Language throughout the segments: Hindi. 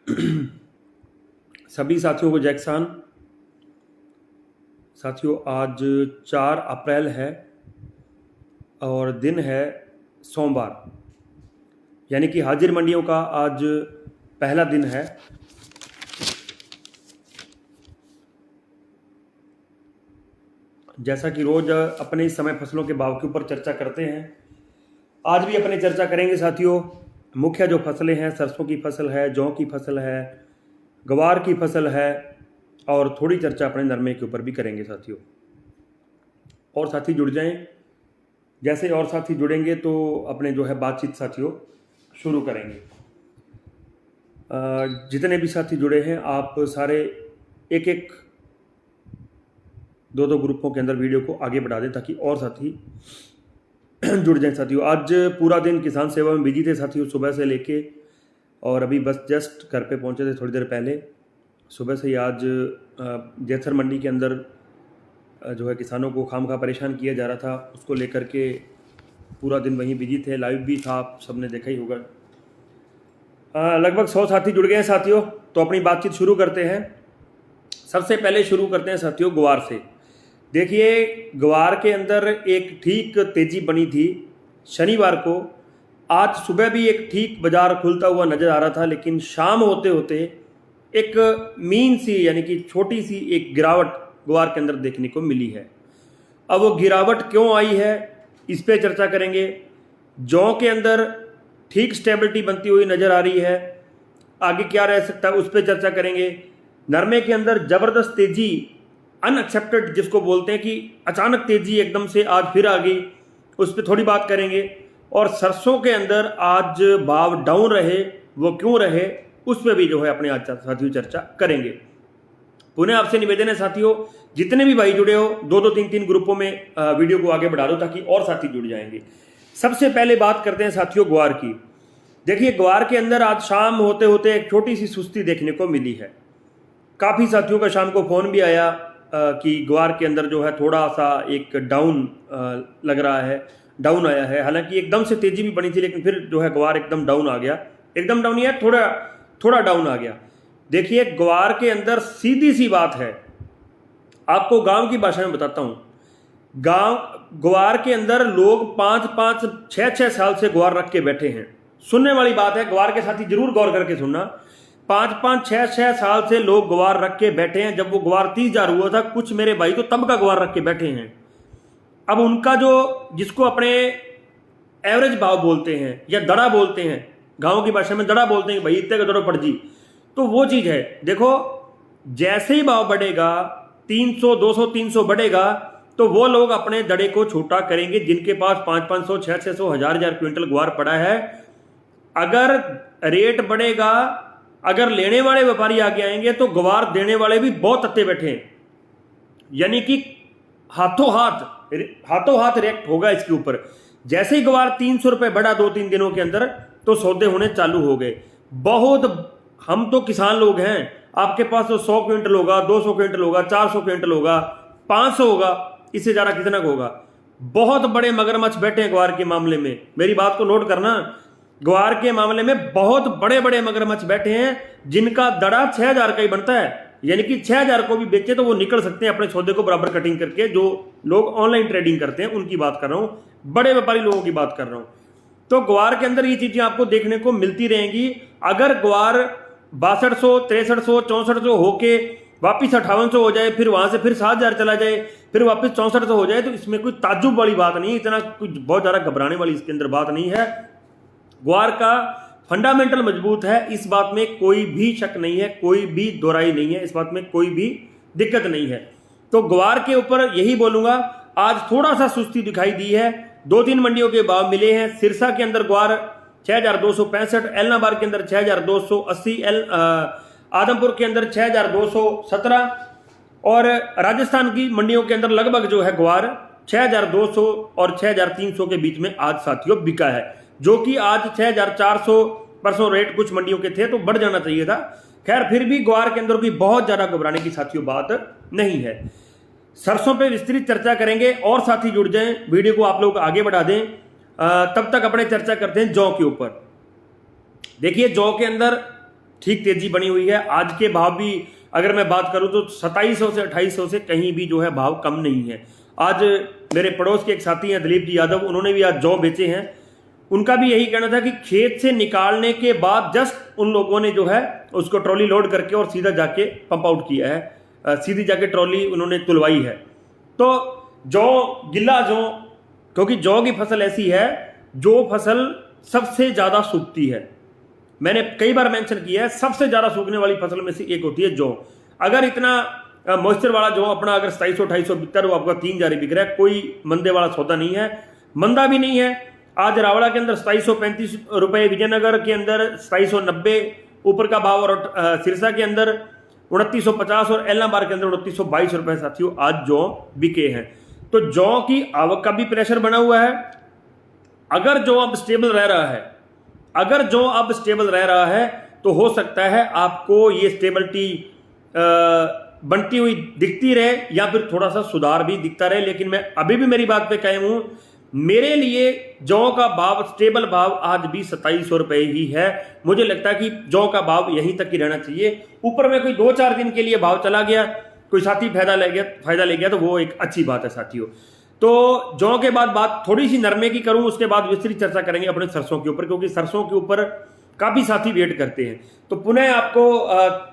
सभी साथियों को जय किसान। साथियों, आज 4 अप्रैल है और दिन है सोमवार, यानी कि हाजिर मंडियों का आज पहला दिन है। जैसा कि रोज अपने इस समय फसलों के भाव के ऊपर चर्चा करते हैं, आज भी अपने चर्चा करेंगे साथियों। मुख्य जो फसलें हैं, सरसों की फसल है, जौ की फसल है, ग्वार की फसल है और थोड़ी चर्चा अपने नरमे के ऊपर भी करेंगे साथियों। और साथी जुड़ जाएं, जैसे और साथी जुड़ेंगे तो अपने जो है बातचीत साथियों शुरू करेंगे। जितने भी साथी जुड़े हैं आप सारे एक एक दो ग्रुपों के अंदर वीडियो को आगे बढ़ा दें ताकि और साथी जुड़ जाएं साथियों। आज पूरा दिन किसान सेवा में बिजी थे साथियों, सुबह से लेके और अभी बस जस्ट घर पे पहुंचे थे थोड़ी देर पहले। सुबह से ही आज जैसर मंडी के अंदर जो है किसानों को खामखा परेशान किया जा रहा था, उसको लेकर के पूरा दिन वहीं बिजी थे। लाइव भी था, आप सबने देखा ही होगा। लगभग 100 साथी जुड़ गए हैं साथियों, तो अपनी बातचीत शुरू करते हैं। सबसे पहले शुरू करते हैं साथियों ग्वार से। देखिए, ग्वार के अंदर एक ठीक तेजी बनी थी शनिवार को। आज सुबह भी एक ठीक बाजार खुलता हुआ नजर आ रहा था, लेकिन शाम होते होते एक मीन सी यानी कि छोटी सी एक गिरावट ग्वार के अंदर देखने को मिली है। अब वो गिरावट क्यों आई है, इस पे चर्चा करेंगे। जौ के अंदर ठीक स्टेबिलिटी बनती हुई नजर आ रही है, आगे क्या रह सकता है उस पर चर्चा करेंगे। नरमे के अंदर जबरदस्त तेजी, अनएक्सेप्टेड जिसको बोलते हैं कि अचानक तेजी एकदम से आज फिर आ गई, उस पर थोड़ी बात करेंगे। और सरसों के अंदर आज भाव डाउन रहे, वो क्यों रहे उस पर भी जो है अपने आज साथियों चर्चा करेंगे। पुनः आपसे निवेदन है साथियों, जितने भी भाई जुड़े हो 2-2 3-3 ग्रुपों में वीडियो को आगे बढ़ा दो ताकि और साथी जुड़ जाएंगे। सबसे पहले बात करते हैं साथियों ग्वार की। देखिए, ग्वार के अंदर आज शाम होते होते एक छोटी सी सुस्ती देखने को मिली है। काफ़ी साथियों का शाम को फ़ोन भी आया कि ग्वार के अंदर जो है थोड़ा सा एक डाउन लग रहा है, डाउन आया है। हालांकि एकदम से तेजी भी बनी थी, लेकिन फिर जो है ग्वार एकदम डाउन आ गया। एकदम डाउन नहीं है, थोड़ा डाउन आ गया। देखिए, ग्वार के अंदर सीधी सी बात है, आपको गांव की भाषा में बताता हूं। ग्वार के अंदर लोग 5-5, 6-6 साल से ग्वार रख के बैठे हैं। सुनने वाली बात है, ग्वार के साथी जरूर गौर करके सुनना। 5-5, 6-6 साल से लोग ग्वार रख के बैठे हैं। जब वो ग्वार 30,000 हुआ था, कुछ मेरे भाई तो तब का ग्वार रख के बैठे हैं। अब उनका जो, जिसको अपने एवरेज भाव बोलते हैं या दड़ा बोलते हैं, गांव की भाषा में दड़ा बोलते हैं, भाई इतने का दड़ो पड़ जी, तो वो चीज है। देखो, जैसे ही भाव बढ़ेगा, 300, 200, 300 बढ़ेगा, तो वो लोग अपने दड़े को छोटा करेंगे जिनके पास 500, 600, 1000 क्विंटल ग्वार पड़ा है। अगर रेट बढ़ेगा, अगर लेने वाले व्यापारी आगे आएंगे तो ग्वार देने वाले भी बहुत तत्ते बैठे हैं, यानी कि हाथों हाथ रिएक्ट होगा इसके ऊपर। जैसे ही ग्वार 300 रुपए बढ़ा 2-3 दिनों के अंदर, तो सौदे होने चालू हो गए। बहुत, हम तो किसान लोग हैं, आपके पास तो 100 क्विंटल होगा, 200 क्विंटल होगा, 400 क्विंटल होगा, 500 होगा, इससे ज्यादा कितना होगा। बहुत बड़े मगरमच्छ बैठे हैं ग्वार के मामले में, मेरी बात को नोट करना। ग्वार के मामले में बहुत बड़े बड़े मगरमच्छ बैठे हैं जिनका दड़ा 6,000 का ही बनता है, यानी कि 6,000 को भी बेचे तो वो निकल सकते हैं अपने सौदे को बराबर कटिंग करके। जो लोग ऑनलाइन ट्रेडिंग करते हैं उनकी बात कर रहा हूं, बड़े व्यापारी लोगों की बात कर रहा हूं। तो ग्वार के अंदर ये चीजें आपको देखने को मिलती रहेंगी। अगर ग्वार 6200, 6300, 6400 होके वापिस 5800 हो जाए, फिर वहां से फिर 7,000 चला जाए, फिर वापस 6400 हो जाए, तो इसमें कोई ताज्जुब वाली बात नहीं है, इतना कुछ बहुत ज्यादा घबराने वाली इसके अंदर बात नहीं है। ग्वार का फंडामेंटल मजबूत है, इस बात में कोई भी शक नहीं है, कोई भी दोहराई नहीं है, इस बात में कोई भी दिक्कत नहीं है। तो ग्वार के ऊपर यही बोलूंगा, आज थोड़ा सा सुस्ती दिखाई दी है। 2-3 मंडियों के भाव मिले हैं। सिरसा के अंदर ग्वार 6,265, एलनाबाद के अंदर 6,280, आदमपुर के अंदर 6,217 और राजस्थान की मंडियों के अंदर लगभग जो है ग्वार 6,200 और 6,300 के बीच में आज साथियों बिका है, जो कि आज 6,400 परसों रेट कुछ मंडियों के थे, तो बढ़ जाना चाहिए था। खैर, फिर भी ग्वार के अंदर कोई बहुत ज्यादा घबराने की साथियों बात नहीं है। सरसों पे विस्तृत चर्चा करेंगे और साथी जुड़ जाएं, वीडियो को आप लोग आगे बढ़ा दें। तब तक अपने चर्चा करते हैं जौ के ऊपर। देखिए, जौ के अंदर ठीक तेजी बनी हुई है। आज के भाव भी अगर मैं बात करूं तो 2700 से 2800 से कहीं भी जो है भाव कम नहीं है। आज मेरे पड़ोस के एक साथी हैं दिलीप जी यादव, उन्होंने भी आज जौ बेचे हैं। उनका भी यही कहना था कि खेत से निकालने के बाद जस्ट उन लोगों ने जो है उसको ट्रॉली लोड करके और सीधा जाके पंप आउट किया है, सीधी जाके ट्रॉली उन्होंने तुलवाई है। तो जौ, गिल्ला जौ, क्योंकि जौ की फसल ऐसी है जो फसल सबसे ज़्यादा सूखती है। मैंने कई बार मेंशन किया है, सबसे ज़्यादा सूखने वाली फसल में से एक होती है जौ। अगर इतना मॉइस्चर वाला जौ अपना अगर 2700-2800 बिकता है, वो आपका 3000 बिक रहा है, कोई मंदे वाला सौदा नहीं है, मंदा भी नहीं है। आज रावड़ा के अंदर 2735 रुपये, विजयनगर के अंदर 2790 ऊपर का भाव, और सिरसा के अंदर 2950 और एलनाबार के अंदर 2922 रुपये साथियों आज जौ बिके हैं। तो जौ की आवक का भी प्रेशर बना हुआ है। अगर जौ अब स्टेबल रह रहा है, अगर जौ अब स्टेबल रह रहा है तो हो सकता है आपको ये स्टेबिलिटी बनती हुई दिखती रहे या फिर थोड़ा सा सुधार भी दिखता रहे। लेकिन मैं अभी भी मेरी बात पे कायम हूं, मेरे लिए जौ का भाव, स्टेबल भाव आज भी 2700 रुपये ही है। मुझे लगता है कि जौ का भाव यहीं तक ही रहना चाहिए। ऊपर में कोई 2-4 दिन के लिए भाव चला गया, कोई साथी फायदा ले गया तो वो एक अच्छी बात है साथियों। तो जौ के बाद बात थोड़ी सी नरमे की करूं, उसके बाद विस्तृत चर्चा करेंगे अपने सरसों के ऊपर, क्योंकि सरसों के ऊपर काफ़ी साथी वेट करते हैं। तो पुनः आपको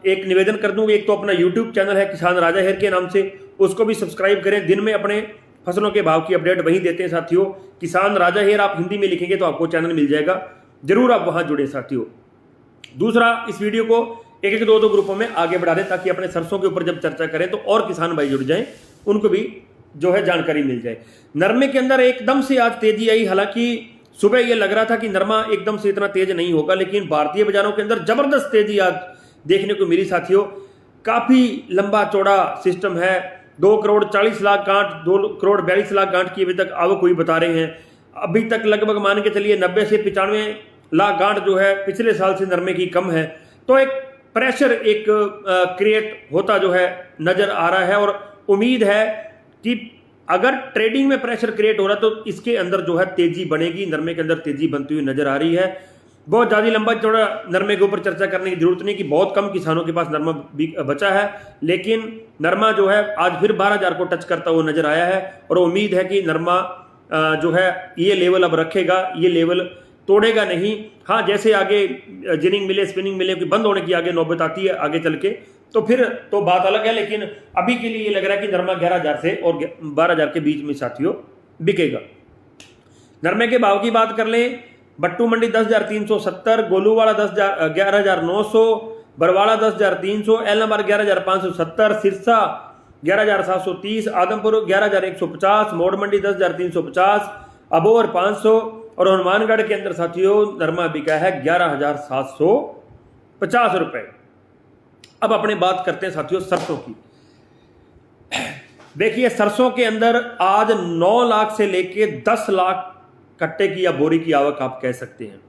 एक निवेदन कर दूं, एक तो अपना यूट्यूब चैनल है किसान राजा हेर के नाम से, उसको भी सब्सक्राइब करें। दिन में अपने फसलों के भाव की अपडेट वहीं देते हैं साथियों। किसान राजा हेर आप हिंदी में लिखेंगे तो आपको चैनल मिल जाएगा, जरूर आप वहां जुड़े साथियों। दूसरा, इस वीडियो को एक एक दो ग्रुपों में आगे बढ़ा दें ताकि अपने सरसों के ऊपर जब चर्चा करें तो और किसान भाई जुड़ जाएं, उनको भी जो है जानकारी मिल जाए। नरमे के अंदर एकदम से आज तेजी आई। हालांकि सुबह ये लग रहा था कि नरमा एकदम से इतना तेज नहीं होगा, लेकिन भारतीय बाजारों के अंदर जबरदस्त तेजी आज देखने को मिली साथियों। काफी लंबा चौड़ा सिस्टम है। 2 करोड़ 40 लाख गांठ, 2 करोड़ 42 लाख गांठ की अभी तक आवक हुई बता रहे हैं। अभी तक लगभग मान के चलिए 90 से 95 लाख गांठ जो है पिछले साल से नरमे की कम है। तो एक प्रेशर एक क्रिएट होता जो है नजर आ रहा है, और उम्मीद है कि अगर ट्रेडिंग में प्रेशर क्रिएट हो रहा है तो इसके अंदर जो है तेजी बनेगी। नरमे के अंदर तेजी बनती हुई नजर आ रही है। बहुत ज़्यादा लंबा चौड़ा नरमे के ऊपर चर्चा करने की जरूरत नहीं कि बहुत कम किसानों के पास नरमा बचा है, लेकिन नरमा जो है आज फिर 12,000 को टच करता हुआ नजर आया है। और उम्मीद है कि नरमा जो है ये लेवल अब रखेगा, ये लेवल तोड़ेगा नहीं। हाँ, जैसे आगे जिनिंग मिले, स्पिनिंग मिले की बंद होने की आगे नौबत आती है आगे चल के, तो फिर तो बात अलग है। लेकिन अभी के लिए ये लग रहा है कि नरमा 11,000 से और 12,000 के बीच में साथियों बिकेगा। नरमे के भाव की बात कर लें, बट्टू मंडी 10,370, गोलूवाड़ा 11,900, बरवाड़ा 10,300, एलनाबाद 11,570, सिरसा 11,730, आदमपुर 11,150, मोड़ मंडी 10,350, अबोर 500 और हनुमानगढ़ के अंदर साथियों नरमा बिका है 11,750 रुपए। अब अपने बात करते हैं साथियों सरसों की। देखिए सरसों के अंदर आज 9 लाख से लेके 10 लाख कट्टे की या बोरी की आवक आप कह सकते हैं।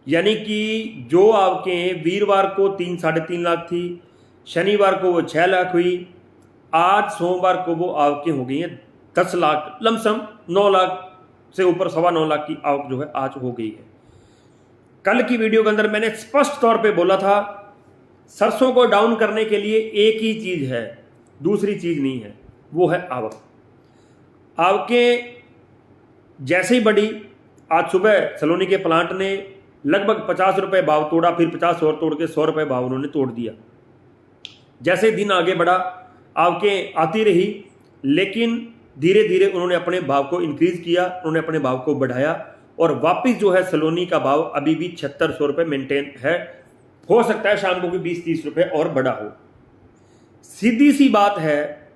यानी कि जो आवकें वीरवार को 3-3.5 लाख थी, शनिवार को वो 6 लाख हुई, आज सोमवार को वो आवकें हो गई हैं 10 लाख, लमसम 9 लाख से ऊपर 9.25 लाख की आवक जो है आज हो गई है। कल की वीडियो के अंदर मैंने स्पष्ट तौर पे बोला था सरसों को डाउन करने के लिए एक ही चीज है, दूसरी चीज नहीं है, वो है आवक। आवकें जैसे ही बढ़ी, आज सुबह सलोनी के प्लांट ने लगभग 50 रुपए भाव तोड़ा, फिर 50 और तोड़ के 100 रुपए भाव उन्होंने तोड़ दिया। जैसे दिन आगे बढ़ा आवकें आती रही, लेकिन धीरे धीरे उन्होंने अपने भाव को इंक्रीज किया, उन्होंने अपने भाव को बढ़ाया और वापिस जो है सलोनी का भाव अभी भी 7600 रुपये मेंटेन है। हो सकता है शाम को भी 20-30 रुपये और बढ़ा हो। सीधी सी बात है,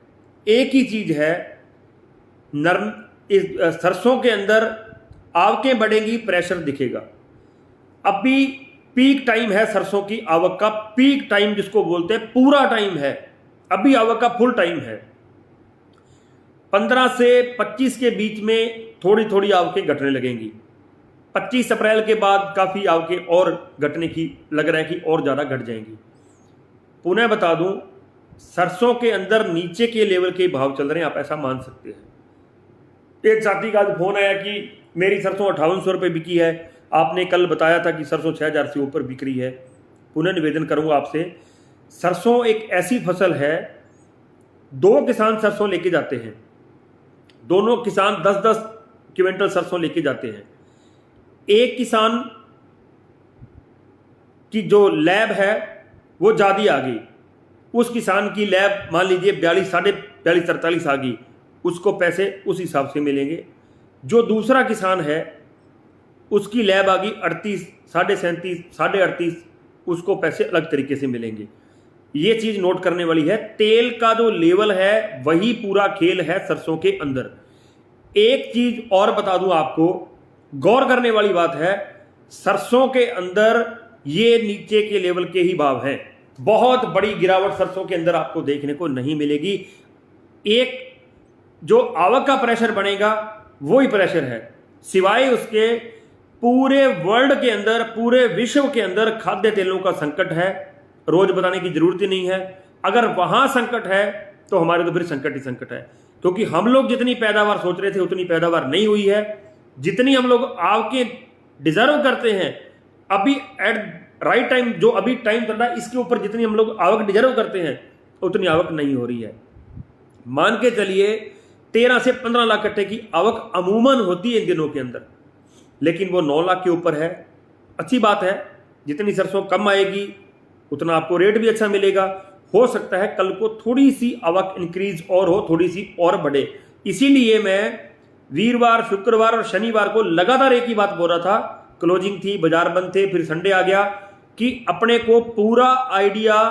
एक ही चीज है, नर्म इस सरसों के अंदर आवकें बढ़ेंगी, प्रेशर दिखेगा। अभी पीक टाइम है सरसों की आवक का, पीक टाइम जिसको बोलते हैं पूरा टाइम है, अभी आवक का फुल टाइम है। 15 से 25 के बीच में थोड़ी थोड़ी आवकें घटने लगेंगी। 25 अप्रैल के बाद काफ़ी आवकें और घटने की लग रहा है कि और ज़्यादा घट जाएंगी। पुनः बता दूं, सरसों के अंदर नीचे के लेवल के भाव चल रहे हैं, आप ऐसा मान सकते हैं। एक साथी का आज फोन आया कि मेरी सरसों 5800 रुपये बिकी है, आपने कल बताया था कि सरसों 6,000 से ऊपर बिक रही है। पुनः निवेदन करूंगा आपसे, सरसों एक ऐसी फसल है, 2 किसान सरसों लेके जाते हैं, दोनों किसान 10-10 क्विंटल सरसों लेके जाते हैं। एक किसान की जो लैब है वो ज़्यादा आ गई, उस किसान की लैब मान लीजिए 42, 42, 43 आ गई, उसको पैसे उस हिसाब से मिलेंगे। जो दूसरा किसान है उसकी लैब आ गई 38, 37.5, 38.5, उसको पैसे अलग तरीके से मिलेंगे। ये चीज़ नोट करने वाली है। तेल का जो लेवल है वही पूरा खेल है सरसों के अंदर। एक चीज़ और बता दूं आपको, गौर करने वाली बात है, सरसों के अंदर ये नीचे के लेवल के ही भाव हैं। बहुत बड़ी गिरावट सरसों के अंदर आपको देखने को नहीं मिलेगी। एक जो आवक का प्रेशर बनेगा वो ही प्रेशर है, सिवाय उसके पूरे वर्ल्ड के अंदर, पूरे विश्व के अंदर खाद्य तेलों का संकट है। रोज बताने की जरूरत ही नहीं है। अगर वहां संकट है तो हमारे तो फिर संकट ही संकट है, क्योंकि हम लोग जितनी पैदावार सोच रहे थे उतनी पैदावार नहीं हुई है। जितनी हम लोग आवके डिजर्व करते हैं अभी एट राइट टाइम, जो अभी टाइम चल रहा है इसके ऊपर जितनी हम लोग आवक डिजर्व करते हैं उतनी आवक नहीं हो रही है। मान के चलिए 13 से 15 लाख कट्टे की आवक अमूमन होती है इन दिनों के अंदर, लेकिन वो 9 लाख के ऊपर है। अच्छी बात है, जितनी सरसों कम आएगी उतना आपको रेट भी अच्छा मिलेगा। हो सकता है कल को थोड़ी सी आवक इंक्रीज और हो, थोड़ी सी और बढ़े। इसीलिए मैं वीरवार, शुक्रवार और शनिवार को लगातार एक ही बात बोल रहा था, क्लोजिंग थी, बाजार बंद थे, फिर संडे आ गया, कि अपने को पूरा आइडिया,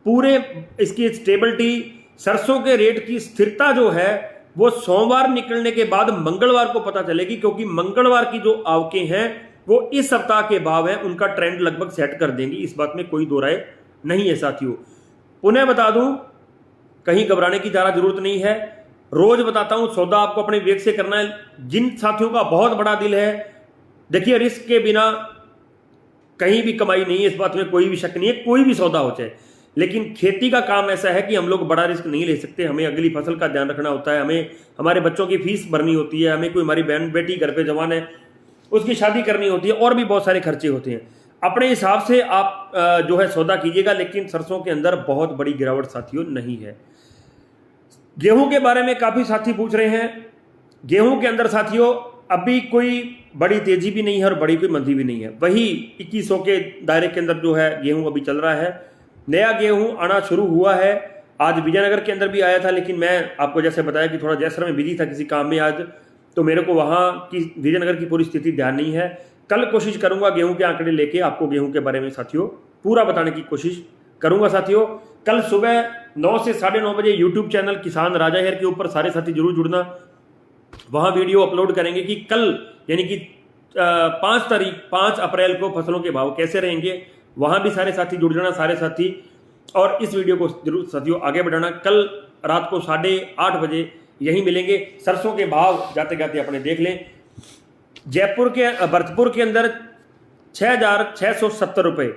पूरे इसकी स्टेबिलिटी, सरसों के रेट की स्थिरता जो है वो सोमवार निकलने के बाद मंगलवार को पता चलेगी, क्योंकि मंगलवार की जो आवकें हैं वो इस सप्ताह के भाव हैं, उनका ट्रेंड लगभग सेट कर देंगी। इस बात में कोई दो राय नहीं है साथियों। पुनः बता दूं, कहीं घबराने की ज़्यादा जरूरत नहीं है। रोज बताता हूं, सौदा आपको अपने विवेक से करना है। जिन साथियों का बहुत बड़ा दिल है, देखिए रिस्क के बिना कहीं भी कमाई नहीं है, इस बात में कोई भी शक नहीं है, कोई भी सौदा हो चाहे। लेकिन खेती का काम ऐसा है कि हम लोग बड़ा रिस्क नहीं ले सकते। हमें अगली फसल का ध्यान रखना होता है, हमें हमारे बच्चों की फीस भरनी होती है, हमें कोई हमारी बहन बेटी घर पे जवान है उसकी शादी करनी होती है, और भी बहुत सारे खर्चे होते हैं। अपने हिसाब से आप जो है सौदा कीजिएगा, लेकिन सरसों के अंदर बहुत बड़ी गिरावट साथियों नहीं है। गेहूं के बारे में काफ़ी साथी पूछ रहे हैं। गेहूं के अंदर साथियों अभी कोई बड़ी तेजी भी नहीं है और बड़ी कोई मंदी भी नहीं है। वही 2100 के दायरे के अंदर जो है गेहूं अभी चल रहा है। नया गेहूं आना शुरू हुआ है। आज विजयनगर के अंदर भी आया था, लेकिन मैं आपको जैसे बताया कि थोड़ा जैसर में बिजी था किसी काम में आज, तो मेरे को वहाँ की विजयनगर की पूरी स्थिति ध्यान नहीं है। कल कोशिश करूंगा गेहूं के आंकड़े लेके आपको गेहूं के बारे में साथियों पूरा बताने की कोशिश करूंगा। साथियों कल सुबह 9 से 9:30 बजे यूट्यूब चैनल किसान राजा हेयर के ऊपर सारे साथी जरूर जुड़ना। वहाँ वीडियो अपलोड करेंगे कि कल यानी कि 5 अप्रैल को फसलों के भाव कैसे रहेंगे। वहाँ भी सारे साथी जुड़ जाना, सारे साथी, और इस वीडियो को जरूर साथियों आगे बढ़ाना। कल रात को 8:30 बजे यहीं मिलेंगे। सरसों के भाव जाते जाते अपने देख लें। जयपुर के भरतपुर के अंदर 6,670 रुपये,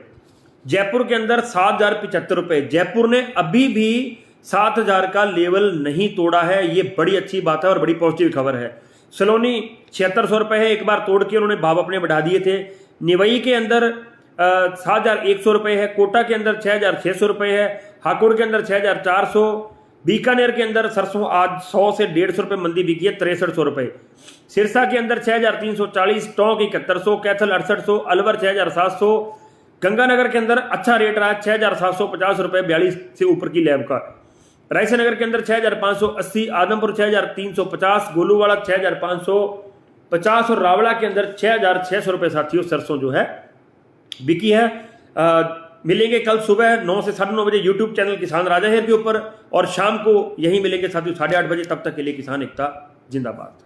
जयपुर के अंदर 7,075 रुपये। जयपुर ने अभी भी 7,000 का लेवल नहीं तोड़ा है, ये बड़ी अच्छी बात है और बड़ी पॉजिटिव खबर है। सलोनी 7,600 रुपये है, एक बार तोड़ के उन्होंने भाव अपने बढ़ा दिए थे। निवई के अंदर 7,100 रुपये है, कोटा के अंदर 6,600 रुपये है, हाकुड़ के अंदर 6,400, बीकानेर के अंदर सरसों आज 100 से 150 रुपये मंदी बिकी है, 6,300 रुपये। सिरसा के अंदर 6,340, टोंक 7,100, कैथल 6,800, अलवर 6,700, गंगानगर के अंदर अच्छा रेट रहा है 6,750 रुपये 42 से ऊपर की लैब का। रायसेनगर के अंदर 6,580, आदमपुर 6,350, गोलूवाड़ा 6,550 और रावड़ा के अंदर 6,600 रुपये साथियों सरसों जो है बिकी है। मिलेंगे कल सुबह 9 से 9:30 बजे यूट्यूब चैनल किसान राजा हेयर के ऊपर, और शाम को यही मिलेंगे साथियों 8:30 बजे। तब तक के लिए किसान एकता जिंदाबाद।